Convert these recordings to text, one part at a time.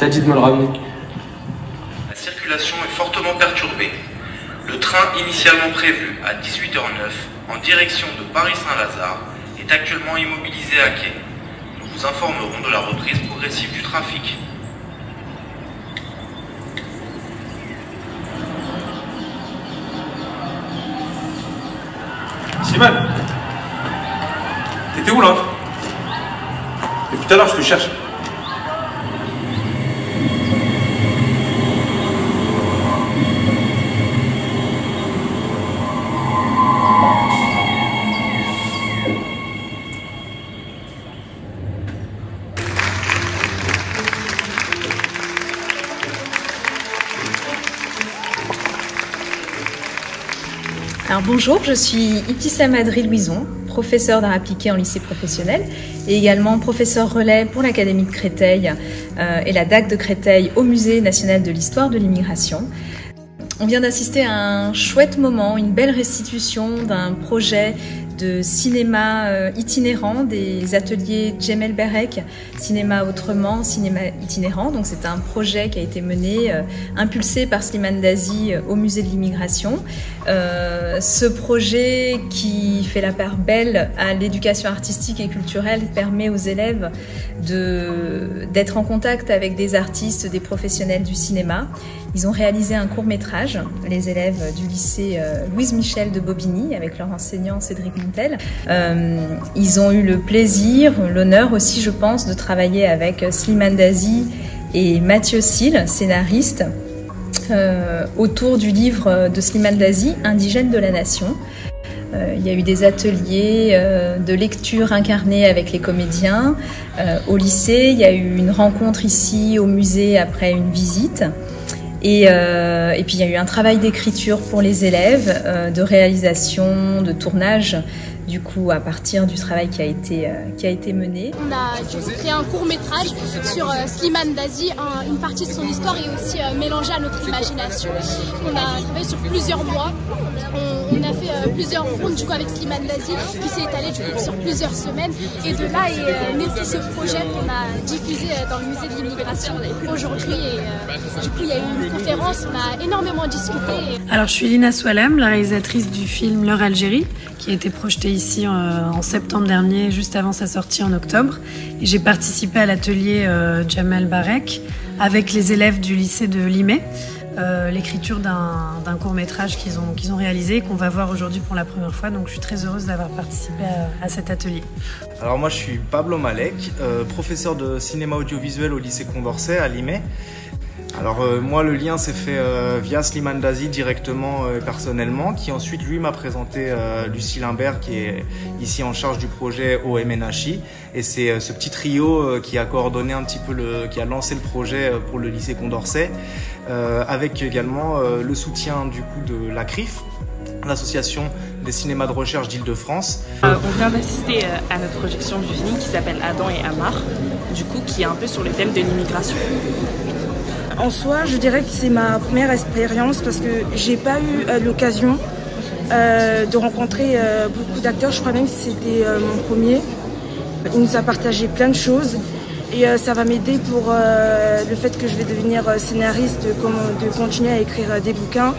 t'a dit de me le ramener? La circulation est fortement perturbée. Le train initialement prévu à 18h09 en direction de Paris-Saint-Lazare est actuellement immobilisé à quai. Nous vous informerons de la reprise progressive du trafic. Simone, t'étais où là? Depuis tout à l'heure je te cherche. Alors bonjour, je suis Ibtissam Adri-Louison, professeure d'art appliqué en lycée professionnel et également professeur relais pour l'Académie de Créteil et la DAC de Créteil au Musée national de l'histoire de l'immigration. On vient d'assister à un chouette moment, une belle restitution d'un projet de cinéma itinérant des ateliers Djemel Berek, cinéma autrement, cinéma itinérant. Donc c'est un projet qui a été mené, impulsé par Slimane Dazi au musée de l'immigration. Ce projet qui fait la part belle à l'éducation artistique et culturelle permet aux élèves d'être en contact avec des artistes, des professionnels du cinéma. Ils ont réalisé un court-métrage, les élèves du lycée Louise Michel de Bobigny, avec leur enseignant Cédric Montel. Ils ont eu le plaisir, l'honneur aussi, je pense, de travailler avec Slimane Dazi et Mathieu Sil, scénariste, autour du livre de Slimane Dazi, Indigène de la Nation. Il y a eu des ateliers de lecture incarnée avec les comédiens au lycée. Il y a eu une rencontre ici au musée après une visite. Et puis il y a eu un travail d'écriture pour les élèves, de réalisation, de tournage, du coup à partir du travail qui a été mené. On a créé un court-métrage sur Slimane Dazi, une partie de son histoire et aussi mélangé à notre imagination. On a travaillé sur plusieurs mois. On a fait plusieurs rondes du coup avec Slimane Dazi qui s'est étalé du coup sur plusieurs semaines et de là est né tout ce projet qu'on a diffusé dans le musée de l'immigration aujourd'hui et du coup il y a eu une conférence, on a énormément discuté. Alors je suis Lina Soualem, la réalisatrice du film L'heure Algérie qui a été projeté ici en septembre dernier juste avant sa sortie en octobre et j'ai participé à l'atelier Djemel Berek avec les élèves du lycée de Limay. L'écriture d'un court-métrage qu'ils ont réalisé et qu'on va voir aujourd'hui pour la première fois. Donc je suis très heureuse d'avoir participé à cet atelier. Alors moi je suis Pablo Malek, professeur de cinéma audiovisuel au lycée Condorcet à Limay. Alors moi le lien s'est fait via Slimane Dazi directement personnellement, qui ensuite lui m'a présenté Lucie Limbert qui est ici en charge du projet au MNHI et c'est ce petit trio qui a coordonné un petit peu qui a lancé le projet pour le lycée Condorcet avec également le soutien du coup de la CRIF, l'association des cinémas de recherche d'Île-de-France. On vient d'assister à notre projection du film qui s'appelle Adam et Amar, du coup qui est un peu sur le thème de l'immigration. En soi, je dirais que c'est ma première expérience parce que j'ai pas eu l'occasion de rencontrer beaucoup d'acteurs. Je crois même que c'était mon premier. Il nous a partagé plein de choses et ça va m'aider pour le fait que je vais devenir scénariste, de continuer à écrire des bouquins.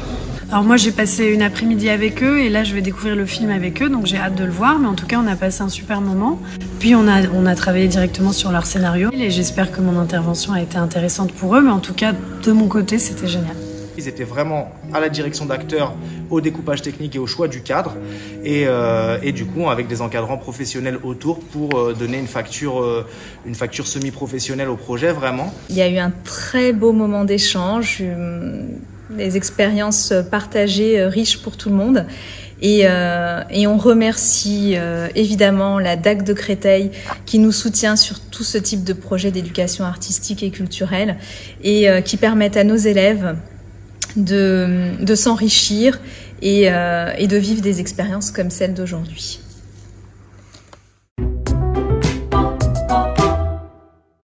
Alors moi j'ai passé une après-midi avec eux et là je vais découvrir le film avec eux, donc j'ai hâte de le voir, mais en tout cas on a passé un super moment. Puis on a travaillé directement sur leur scénario et j'espère que mon intervention a été intéressante pour eux, mais en tout cas de mon côté c'était génial. Ils étaient vraiment à la direction d'acteurs, au découpage technique et au choix du cadre et du coup avec des encadrants professionnels autour pour donner une facture semi-professionnelle au projet vraiment. Il y a eu un très beau moment d'échange, des expériences partagées riches pour tout le monde. Et on remercie évidemment la DAC de Créteil qui nous soutient sur tout ce type de projet d'éducation artistique et culturelle et qui permettent à nos élèves de s'enrichir et de vivre des expériences comme celle d'aujourd'hui.